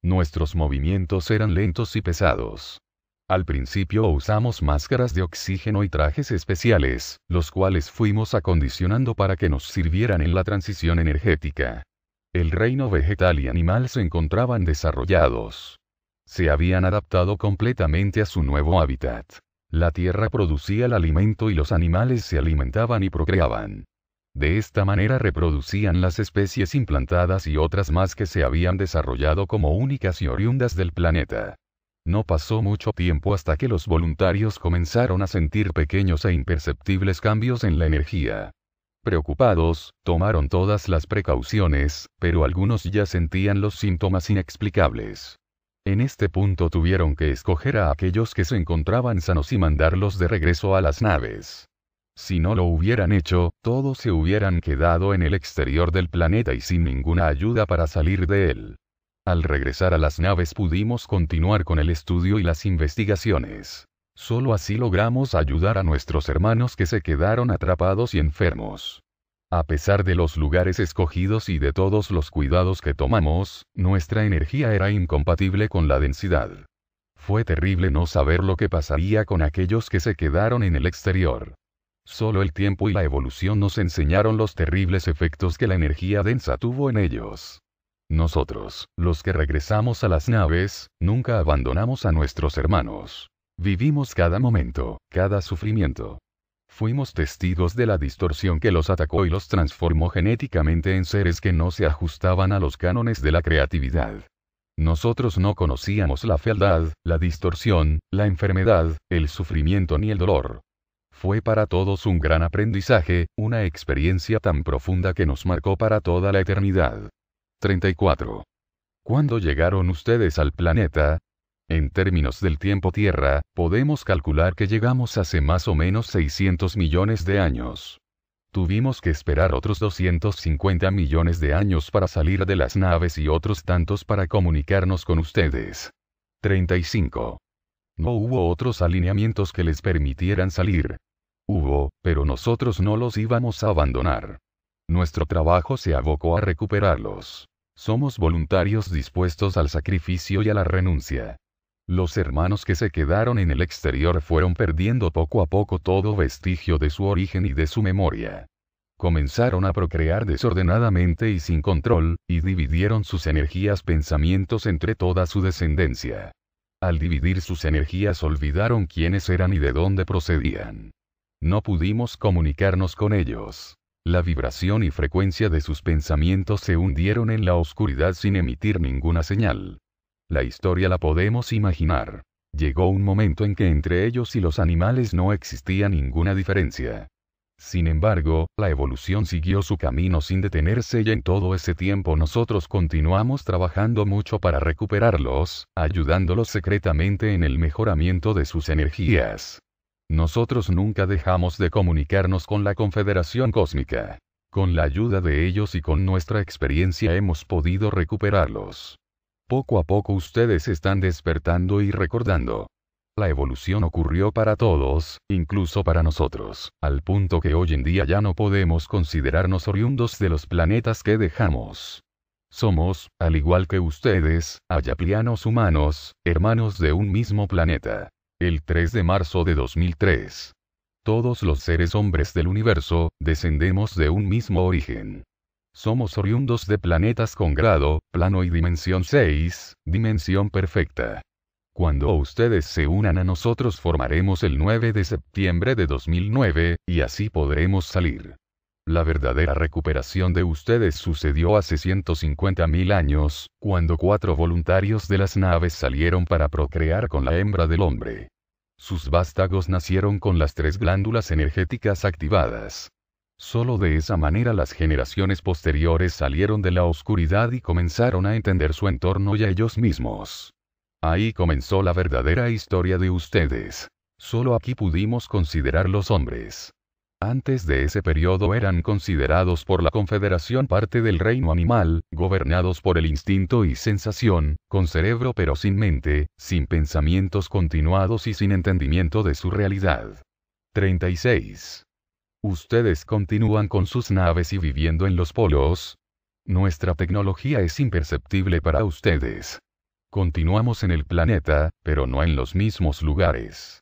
Nuestros movimientos eran lentos y pesados. Al principio usamos máscaras de oxígeno y trajes especiales, los cuales fuimos acondicionando para que nos sirvieran en la transición energética. El reino vegetal y animal se encontraban desarrollados. Se habían adaptado completamente a su nuevo hábitat. La tierra producía el alimento y los animales se alimentaban y procreaban. De esta manera reproducían las especies implantadas y otras más que se habían desarrollado como únicas y oriundas del planeta. No pasó mucho tiempo hasta que los voluntarios comenzaron a sentir pequeños e imperceptibles cambios en la energía. Preocupados, tomaron todas las precauciones, pero algunos ya sentían los síntomas inexplicables. En este punto tuvieron que escoger a aquellos que se encontraban sanos y mandarlos de regreso a las naves. Si no lo hubieran hecho, todos se hubieran quedado en el exterior del planeta y sin ninguna ayuda para salir de él. Al regresar a las naves pudimos continuar con el estudio y las investigaciones. Solo así logramos ayudar a nuestros hermanos que se quedaron atrapados y enfermos. A pesar de los lugares escogidos y de todos los cuidados que tomamos, nuestra energía era incompatible con la densidad. Fue terrible no saber lo que pasaría con aquellos que se quedaron en el exterior. Solo el tiempo y la evolución nos enseñaron los terribles efectos que la energía densa tuvo en ellos. Nosotros, los que regresamos a las naves, nunca abandonamos a nuestros hermanos. Vivimos cada momento, cada sufrimiento. Fuimos testigos de la distorsión que los atacó y los transformó genéticamente en seres que no se ajustaban a los cánones de la creatividad. Nosotros no conocíamos la fealdad, la distorsión, la enfermedad, el sufrimiento ni el dolor. Fue para todos un gran aprendizaje, una experiencia tan profunda que nos marcó para toda la eternidad. 34. ¿Cuándo llegaron ustedes al planeta? En términos del tiempo Tierra, podemos calcular que llegamos hace más o menos 600 millones de años. Tuvimos que esperar otros 250 millones de años para salir de las naves y otros tantos para comunicarnos con ustedes. 35. No hubo otros alineamientos que les permitieran salir. Hubo, pero nosotros no los íbamos a abandonar. Nuestro trabajo se abocó a recuperarlos. Somos voluntarios dispuestos al sacrificio y a la renuncia. Los hermanos que se quedaron en el exterior fueron perdiendo poco a poco todo vestigio de su origen y de su memoria. Comenzaron a procrear desordenadamente y sin control, y dividieron sus energías pensamientos entre toda su descendencia. Al dividir sus energías olvidaron quiénes eran y de dónde procedían. No pudimos comunicarnos con ellos. La vibración y frecuencia de sus pensamientos se hundieron en la oscuridad sin emitir ninguna señal. La historia la podemos imaginar. Llegó un momento en que entre ellos y los animales no existía ninguna diferencia. Sin embargo, la evolución siguió su camino sin detenerse y en todo ese tiempo nosotros continuamos trabajando mucho para recuperarlos, ayudándolos secretamente en el mejoramiento de sus energías. Nosotros nunca dejamos de comunicarnos con la Confederación Cósmica. Con la ayuda de ellos y con nuestra experiencia hemos podido recuperarlos. Poco a poco ustedes están despertando y recordando. La evolución ocurrió para todos, incluso para nosotros, al punto que hoy en día ya no podemos considerarnos oriundos de los planetas que dejamos. Somos, al igual que ustedes, ayaplianos humanos, hermanos de un mismo planeta. El 3 de marzo de 2003. Todos los seres hombres del universo, descendemos de un mismo origen. Somos oriundos de planetas con grado, plano y dimensión 6, dimensión perfecta. Cuando ustedes se unan a nosotros formaremos el 9 de septiembre de 2009, y así podremos salir. La verdadera recuperación de ustedes sucedió hace 150.000 años, cuando 4 voluntarios de las naves salieron para procrear con la hembra del hombre. Sus vástagos nacieron con las 3 glándulas energéticas activadas. Solo de esa manera las generaciones posteriores salieron de la oscuridad y comenzaron a entender su entorno y a ellos mismos. Ahí comenzó la verdadera historia de ustedes. Solo aquí pudimos considerar los hombres. Antes de ese periodo eran considerados por la Confederación parte del reino animal, gobernados por el instinto y sensación, con cerebro pero sin mente, sin pensamientos continuados y sin entendimiento de su realidad. 36. ¿Ustedes continúan con sus naves y viviendo en los polos? Nuestra tecnología es imperceptible para ustedes. Continuamos en el planeta, pero no en los mismos lugares.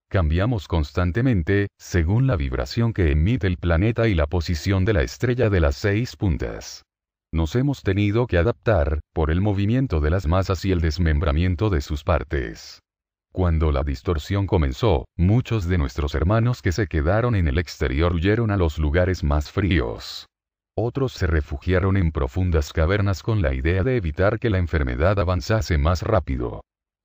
Cambiamos constantemente, según la vibración que emite el planeta y la posición de la estrella de las 6 puntas. Nos hemos tenido que adaptar, por el movimiento de las masas y el desmembramiento de sus partes. Cuando la distorsión comenzó, muchos de nuestros hermanos que se quedaron en el exterior huyeron a los lugares más fríos. Otros se refugiaron en profundas cavernas con la idea de evitar que la enfermedad avanzase más rápido.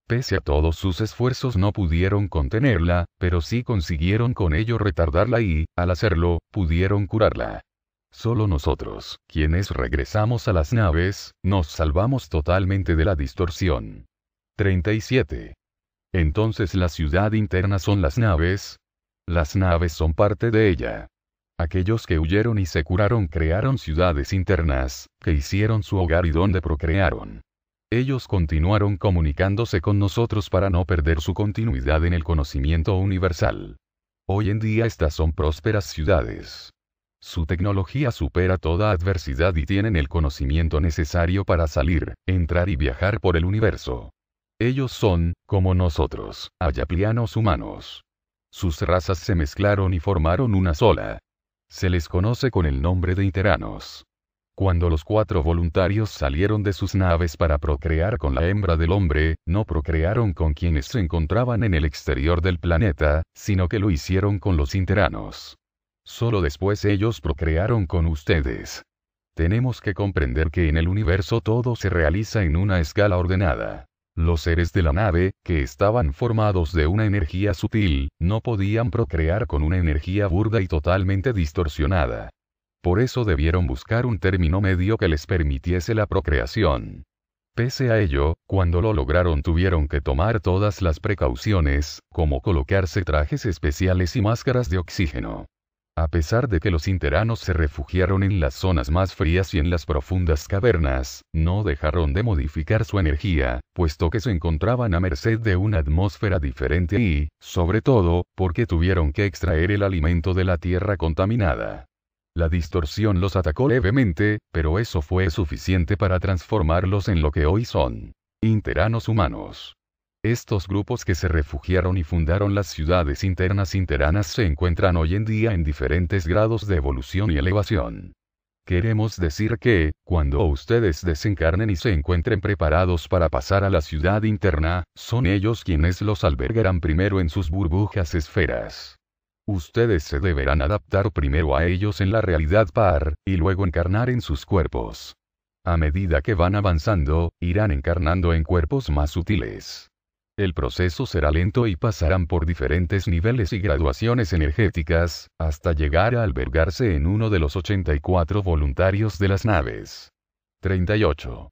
Pese a todos sus esfuerzos no pudieron contenerla, pero sí consiguieron con ello retardarla y, al hacerlo, pudieron curarla. Solo nosotros, quienes regresamos a las naves, nos salvamos totalmente de la distorsión. 37. Entonces la ciudad interna son las naves. Las naves son parte de ella. Aquellos que huyeron y se curaron crearon ciudades internas, que hicieron su hogar y donde procrearon. Ellos continuaron comunicándose con nosotros para no perder su continuidad en el conocimiento universal. Hoy en día estas son prósperas ciudades. Su tecnología supera toda adversidad y tienen el conocimiento necesario para salir, entrar y viajar por el universo. Ellos son, como nosotros, ayaplianos humanos. Sus razas se mezclaron y formaron una sola. Se les conoce con el nombre de iteranos. Cuando los 4 voluntarios salieron de sus naves para procrear con la hembra del hombre, no procrearon con quienes se encontraban en el exterior del planeta, sino que lo hicieron con los interanos. Solo después ellos procrearon con ustedes. Tenemos que comprender que en el universo todo se realiza en una escala ordenada. Los seres de la nave, que estaban formados de una energía sutil, no podían procrear con una energía burda y totalmente distorsionada. Por eso debieron buscar un término medio que les permitiese la procreación. Pese a ello, cuando lo lograron tuvieron que tomar todas las precauciones, como colocarse trajes especiales y máscaras de oxígeno. A pesar de que los interanos se refugiaron en las zonas más frías y en las profundas cavernas, no dejaron de modificar su energía, puesto que se encontraban a merced de una atmósfera diferente y, sobre todo, porque tuvieron que extraer el alimento de la tierra contaminada. La distorsión los atacó levemente, pero eso fue suficiente para transformarlos en lo que hoy son. Interanos humanos. Estos grupos que se refugiaron y fundaron las ciudades internas interanas se encuentran hoy en día en diferentes grados de evolución y elevación. Queremos decir que, cuando ustedes desencarnen y se encuentren preparados para pasar a la ciudad interna, son ellos quienes los albergarán primero en sus burbujas esferas. Ustedes se deberán adaptar primero a ellos en la realidad par, y luego encarnar en sus cuerpos. A medida que van avanzando, irán encarnando en cuerpos más sutiles. El proceso será lento y pasarán por diferentes niveles y graduaciones energéticas, hasta llegar a albergarse en uno de los 84 voluntarios de las naves. 38.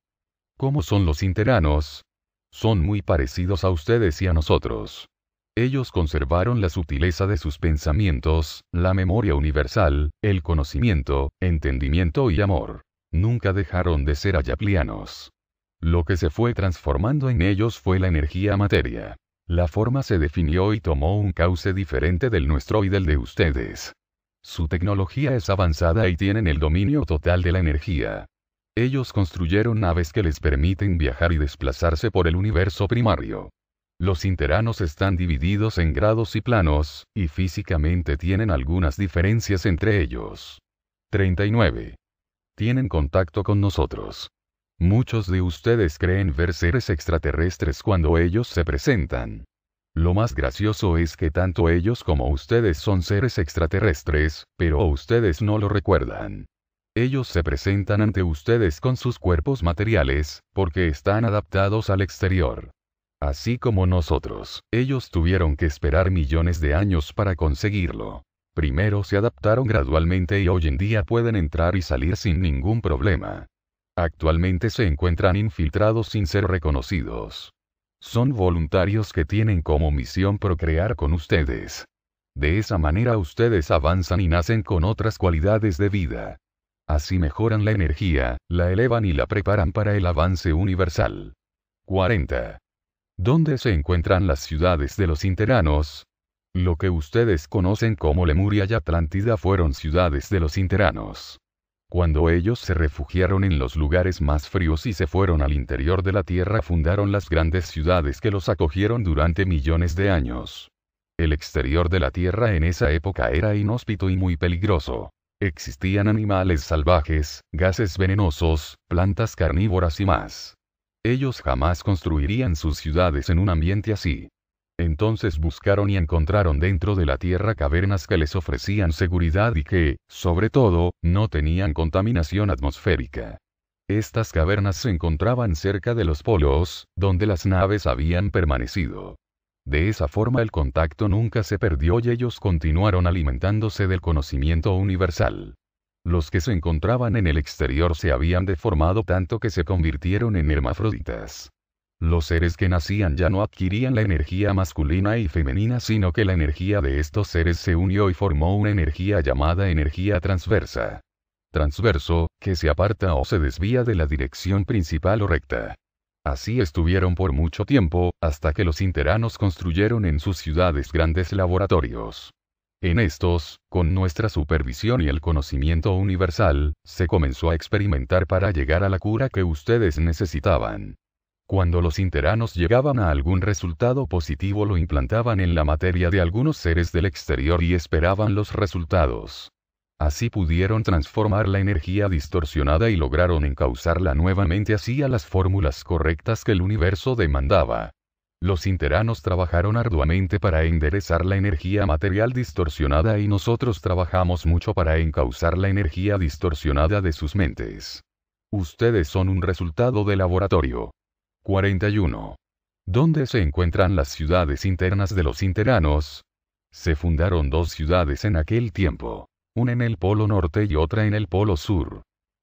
¿Cómo son los interanos? Son muy parecidos a ustedes y a nosotros. Ellos conservaron la sutileza de sus pensamientos, la memoria universal, el conocimiento, entendimiento y amor. Nunca dejaron de ser ayaplianos. Lo que se fue transformando en ellos fue la energía materia. La forma se definió y tomó un cauce diferente del nuestro y del de ustedes. Su tecnología es avanzada y tienen el dominio total de la energía. Ellos construyeron naves que les permiten viajar y desplazarse por el universo primario. Los interanos están divididos en grados y planos, y físicamente tienen algunas diferencias entre ellos. 39. Tienen contacto con nosotros. Muchos de ustedes creen ver seres extraterrestres cuando ellos se presentan. Lo más gracioso es que tanto ellos como ustedes son seres extraterrestres, pero ustedes no lo recuerdan. Ellos se presentan ante ustedes con sus cuerpos materiales, porque están adaptados al exterior. Así como nosotros, ellos tuvieron que esperar millones de años para conseguirlo. Primero se adaptaron gradualmente y hoy en día pueden entrar y salir sin ningún problema. Actualmente se encuentran infiltrados sin ser reconocidos. Son voluntarios que tienen como misión procrear con ustedes. De esa manera ustedes avanzan y nacen con otras cualidades de vida. Así mejoran la energía, la elevan y la preparan para el avance universal. 40. ¿Dónde se encuentran las ciudades de los interanos? Lo que ustedes conocen como Lemuria y Atlántida fueron ciudades de los interanos. Cuando ellos se refugiaron en los lugares más fríos y se fueron al interior de la Tierra, fundaron las grandes ciudades que los acogieron durante millones de años. El exterior de la Tierra en esa época era inhóspito y muy peligroso. Existían animales salvajes, gases venenosos, plantas carnívoras y más. Ellos jamás construirían sus ciudades en un ambiente así. Entonces buscaron y encontraron dentro de la Tierra cavernas que les ofrecían seguridad y que, sobre todo, no tenían contaminación atmosférica. Estas cavernas se encontraban cerca de los polos, donde las naves habían permanecido. De esa forma el contacto nunca se perdió y ellos continuaron alimentándose del conocimiento universal. Los que se encontraban en el exterior se habían deformado tanto que se convirtieron en hermafroditas. Los seres que nacían ya no adquirían la energía masculina y femenina, sino que la energía de estos seres se unió y formó una energía llamada energía transversa. Transverso, que se aparta o se desvía de la dirección principal o recta. Así estuvieron por mucho tiempo, hasta que los interanos construyeron en sus ciudades grandes laboratorios. En estos, con nuestra supervisión y el conocimiento universal, se comenzó a experimentar para llegar a la cura que ustedes necesitaban. Cuando los interanos llegaban a algún resultado positivo lo implantaban en la materia de algunos seres del exterior y esperaban los resultados. Así pudieron transformar la energía distorsionada y lograron encauzarla nuevamente hacia las fórmulas correctas que el universo demandaba. Los interanos trabajaron arduamente para enderezar la energía material distorsionada y nosotros trabajamos mucho para encauzar la energía distorsionada de sus mentes. Ustedes son un resultado de laboratorio. 41. ¿Dónde se encuentran las ciudades internas de los interanos? Se fundaron dos ciudades en aquel tiempo, una en el Polo Norte y otra en el Polo Sur.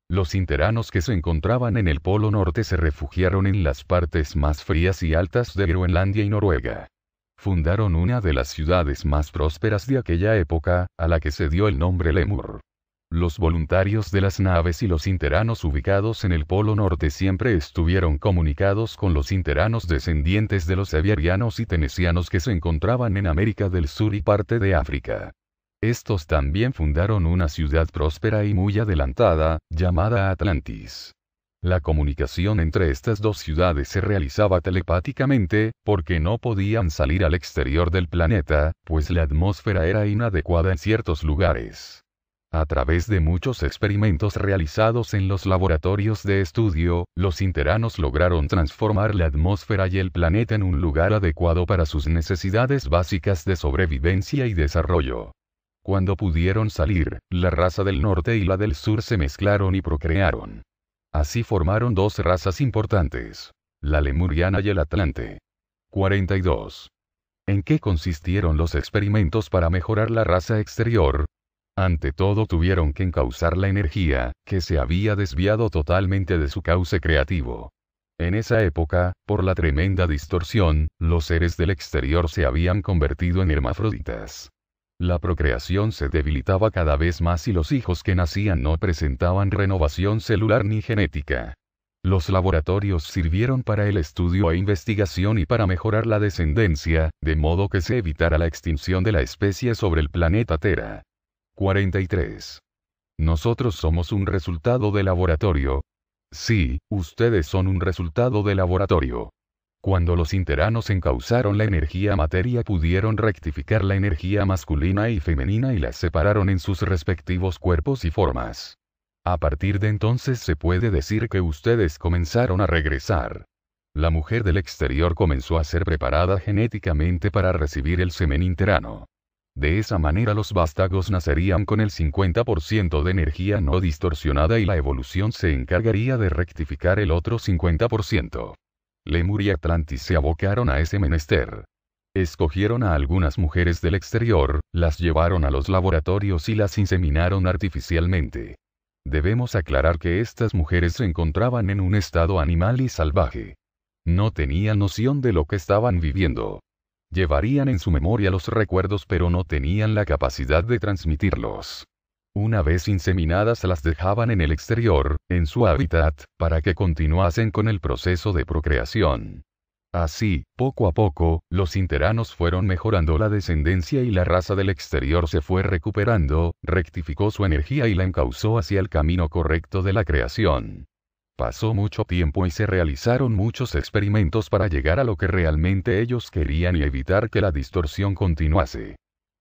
Los interanos que se encontraban en el Polo Norte se refugiaron en las partes más frías y altas de Groenlandia y Noruega. Fundaron una de las ciudades más prósperas de aquella época, a la que se dio el nombre Lemur. Los voluntarios de las naves y los interanos ubicados en el Polo Norte siempre estuvieron comunicados con los interanos descendientes de los siberianos y tenesianos que se encontraban en América del Sur y parte de África. Estos también fundaron una ciudad próspera y muy adelantada, llamada Atlantis. La comunicación entre estas dos ciudades se realizaba telepáticamente, porque no podían salir al exterior del planeta, pues la atmósfera era inadecuada en ciertos lugares. A través de muchos experimentos realizados en los laboratorios de estudio, los interanos lograron transformar la atmósfera y el planeta en un lugar adecuado para sus necesidades básicas de sobrevivencia y desarrollo. Cuando pudieron salir, la raza del norte y la del sur se mezclaron y procrearon. Así formaron dos razas importantes, la lemuriana y el atlante. 42. ¿En qué consistieron los experimentos para mejorar la raza exterior? Ante todo tuvieron que encauzar la energía, que se había desviado totalmente de su cauce creativo. En esa época, por la tremenda distorsión, los seres del exterior se habían convertido en hermafroditas. La procreación se debilitaba cada vez más y los hijos que nacían no presentaban renovación celular ni genética. Los laboratorios sirvieron para el estudio e investigación y para mejorar la descendencia, de modo que se evitara la extinción de la especie sobre el planeta Tera. 43. ¿Nosotros somos un resultado de laboratorio? Sí, ustedes son un resultado de laboratorio. Cuando los interanos encauzaron la energía materia pudieron rectificar la energía masculina y femenina y las separaron en sus respectivos cuerpos y formas. A partir de entonces se puede decir que ustedes comenzaron a regresar. La mujer del exterior comenzó a ser preparada genéticamente para recibir el semen interano. De esa manera los vástagos nacerían con el 50% de energía no distorsionada y la evolución se encargaría de rectificar el otro 50%. Lemur y Atlantis se abocaron a ese menester. Escogieron a algunas mujeres del exterior, las llevaron a los laboratorios y las inseminaron artificialmente. Debemos aclarar que estas mujeres se encontraban en un estado animal y salvaje. No tenían noción de lo que estaban viviendo. Llevarían en su memoria los recuerdos pero no tenían la capacidad de transmitirlos. Una vez inseminadas las dejaban en el exterior, en su hábitat, para que continuasen con el proceso de procreación. Así, poco a poco, los interanos fueron mejorando la descendencia y la raza del exterior se fue recuperando, rectificó su energía y la encauzó hacia el camino correcto de la creación. Pasó mucho tiempo y se realizaron muchos experimentos para llegar a lo que realmente ellos querían y evitar que la distorsión continuase.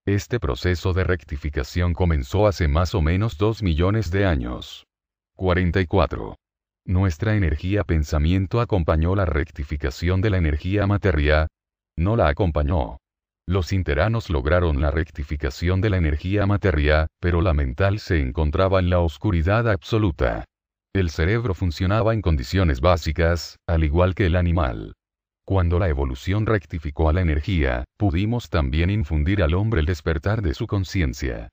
Este proceso de rectificación comenzó hace más o menos 2 millones de años. 44. ¿Nuestra energía pensamiento acompañó la rectificación de la energía materia? No la acompañó. Los interanos lograron la rectificación de la energía materia, pero la mental se encontraba en la oscuridad absoluta. El cerebro funcionaba en condiciones básicas, al igual que el animal. Cuando la evolución rectificó a la energía, pudimos también infundir al hombre el despertar de su conciencia.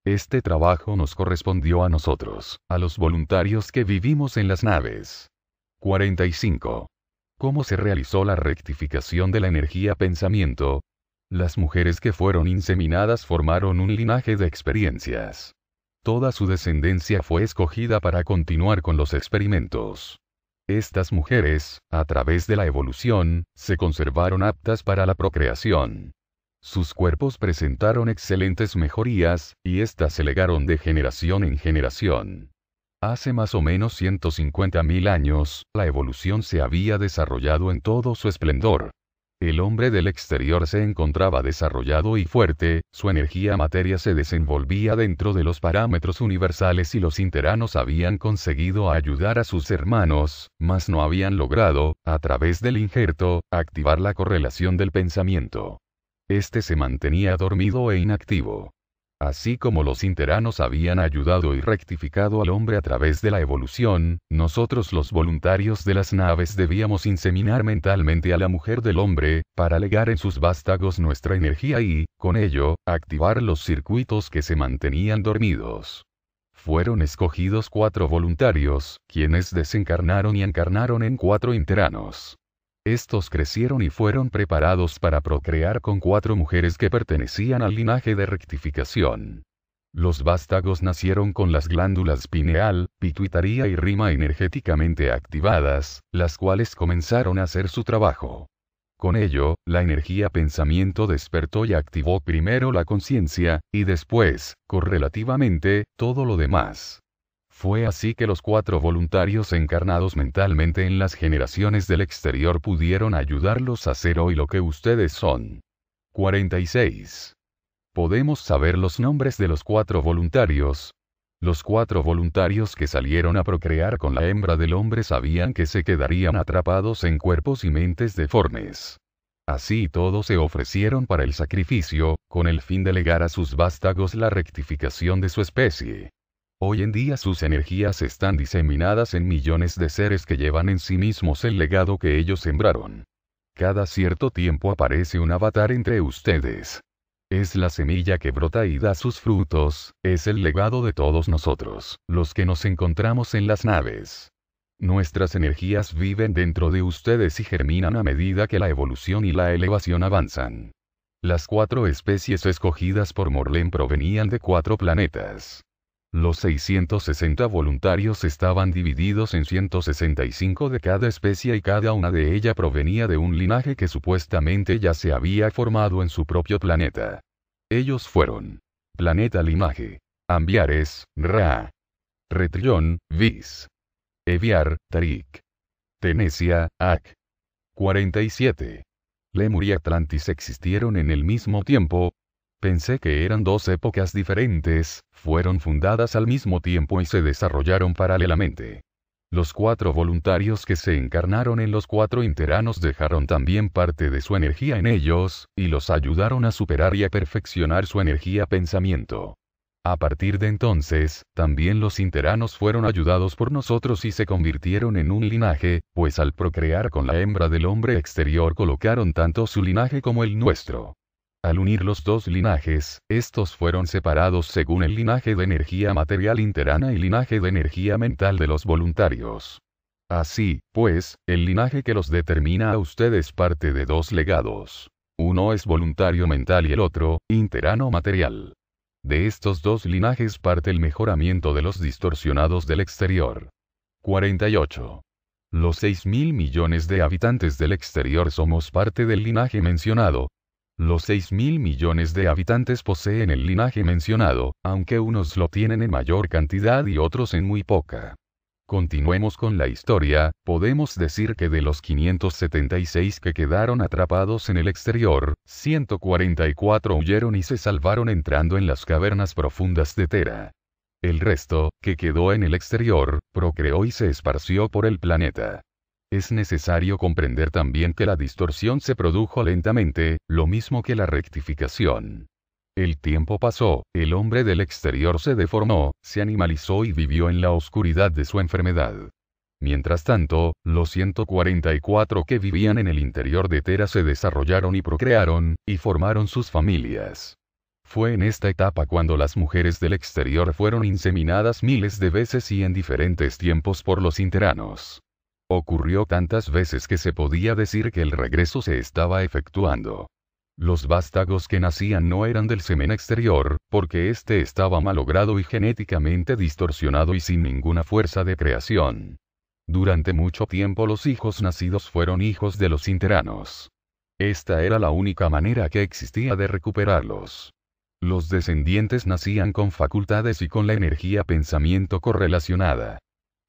Este trabajo nos correspondió a nosotros, a los voluntarios que vivimos en las naves. 45. ¿Cómo se realizó la rectificación de la energía pensamiento? Las mujeres que fueron inseminadas formaron un linaje de experiencias. Toda su descendencia fue escogida para continuar con los experimentos. Estas mujeres, a través de la evolución, se conservaron aptas para la procreación. Sus cuerpos presentaron excelentes mejorías, y éstas se legaron de generación en generación. Hace más o menos 150.000 años, la evolución se había desarrollado en todo su esplendor. El hombre del exterior se encontraba desarrollado y fuerte, su energía materia se desenvolvía dentro de los parámetros universales y los interanos habían conseguido ayudar a sus hermanos, mas no habían logrado, a través del injerto, activar la correlación del pensamiento. Este se mantenía dormido e inactivo. Así como los interanos habían ayudado y rectificado al hombre a través de la evolución, nosotros los voluntarios de las naves debíamos inseminar mentalmente a la mujer del hombre, para legar en sus vástagos nuestra energía y, con ello, activar los circuitos que se mantenían dormidos. Fueron escogidos 4 voluntarios, quienes desencarnaron y encarnaron en 4 interanos. Estos crecieron y fueron preparados para procrear con 4 mujeres que pertenecían al linaje de rectificación. Los vástagos nacieron con las glándulas pineal, pituitaria y rima energéticamente activadas, las cuales comenzaron a hacer su trabajo. Con ello, la energía pensamiento despertó y activó primero la conciencia, y después, correlativamente, todo lo demás. Fue así que los 4 voluntarios encarnados mentalmente en las generaciones del exterior pudieron ayudarlos a ser hoy lo que ustedes son. 46. Podemos saber los nombres de los 4 voluntarios. Los 4 voluntarios que salieron a procrear con la hembra del hombre sabían que se quedarían atrapados en cuerpos y mentes deformes. Así todos se ofrecieron para el sacrificio, con el fin de legar a sus vástagos la rectificación de su especie. Hoy en día sus energías están diseminadas en millones de seres que llevan en sí mismos el legado que ellos sembraron. Cada cierto tiempo aparece un avatar entre ustedes. Es la semilla que brota y da sus frutos, es el legado de todos nosotros, los que nos encontramos en las naves. Nuestras energías viven dentro de ustedes y germinan a medida que la evolución y la elevación avanzan. Las 4 especies escogidas por Morlén provenían de 4 planetas. Los 660 voluntarios estaban divididos en 165 de cada especie y cada una de ellas provenía de un linaje que supuestamente ya se había formado en su propio planeta. Ellos fueron: Planeta Linaje, Ambiares, Ra, Retrión, Vis, Eviar, Tarik, Tenesia, Ak. 47. Lemur y Atlantis existieron en el mismo tiempo. Pensé que eran 2 épocas diferentes, fueron fundadas al mismo tiempo y se desarrollaron paralelamente. Los 4 voluntarios que se encarnaron en los 4 interanos dejaron también parte de su energía en ellos, y los ayudaron a superar y a perfeccionar su energía pensamiento. A partir de entonces, también los interanos fueron ayudados por nosotros y se convirtieron en un linaje, pues al procrear con la hembra del hombre exterior colocaron tanto su linaje como el nuestro. Al unir los 2 linajes, estos fueron separados según el linaje de energía material interana y linaje de energía mental de los voluntarios. Así, pues, el linaje que los determina a ustedes parte de 2 legados. Uno es voluntario mental y el otro, interano material. De estos 2 linajes parte el mejoramiento de los distorsionados del exterior. 48. Los 6.000 millones de habitantes del exterior somos parte del linaje mencionado. Los 6.000 millones de habitantes poseen el linaje mencionado, aunque unos lo tienen en mayor cantidad y otros en muy poca. Continuemos con la historia, podemos decir que de los 576 que quedaron atrapados en el exterior, 144 huyeron y se salvaron entrando en las cavernas profundas de Tera. El resto, que quedó en el exterior, procreó y se esparció por el planeta. Es necesario comprender también que la distorsión se produjo lentamente, lo mismo que la rectificación. El tiempo pasó, el hombre del exterior se deformó, se animalizó y vivió en la oscuridad de su enfermedad. Mientras tanto, los 144 que vivían en el interior de Tera se desarrollaron y procrearon, y formaron sus familias. Fue en esta etapa cuando las mujeres del exterior fueron inseminadas miles de veces y en diferentes tiempos por los interanos. Ocurrió tantas veces que se podía decir que el regreso se estaba efectuando. Los vástagos que nacían no eran del semen exterior, porque éste estaba malogrado y genéticamente distorsionado y sin ninguna fuerza de creación. Durante mucho tiempo los hijos nacidos fueron hijos de los interanos. Esta era la única manera que existía de recuperarlos. Los descendientes nacían con facultades y con la energía pensamiento correlacionada.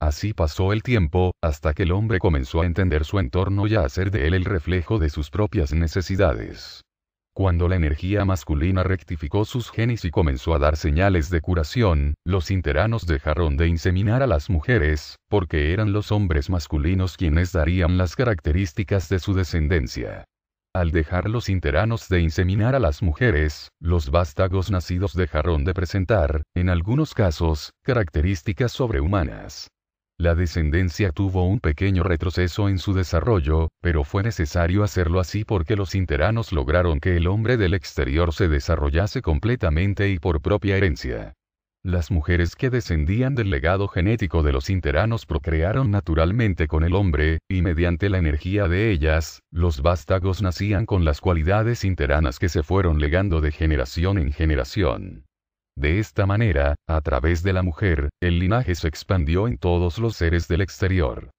Así pasó el tiempo, hasta que el hombre comenzó a entender su entorno y a hacer de él el reflejo de sus propias necesidades. Cuando la energía masculina rectificó sus genes y comenzó a dar señales de curación, los interanos dejaron de inseminar a las mujeres, porque eran los hombres masculinos quienes darían las características de su descendencia. Al dejar los interanos de inseminar a las mujeres, los vástagos nacidos dejaron de presentar, en algunos casos, características sobrehumanas. La descendencia tuvo un pequeño retroceso en su desarrollo, pero fue necesario hacerlo así porque los interanos lograron que el hombre del exterior se desarrollase completamente y por propia herencia. Las mujeres que descendían del legado genético de los interanos procrearon naturalmente con el hombre, y mediante la energía de ellas, los vástagos nacían con las cualidades interanas que se fueron legando de generación en generación. De esta manera, a través de la mujer, el linaje se expandió en todos los seres del exterior.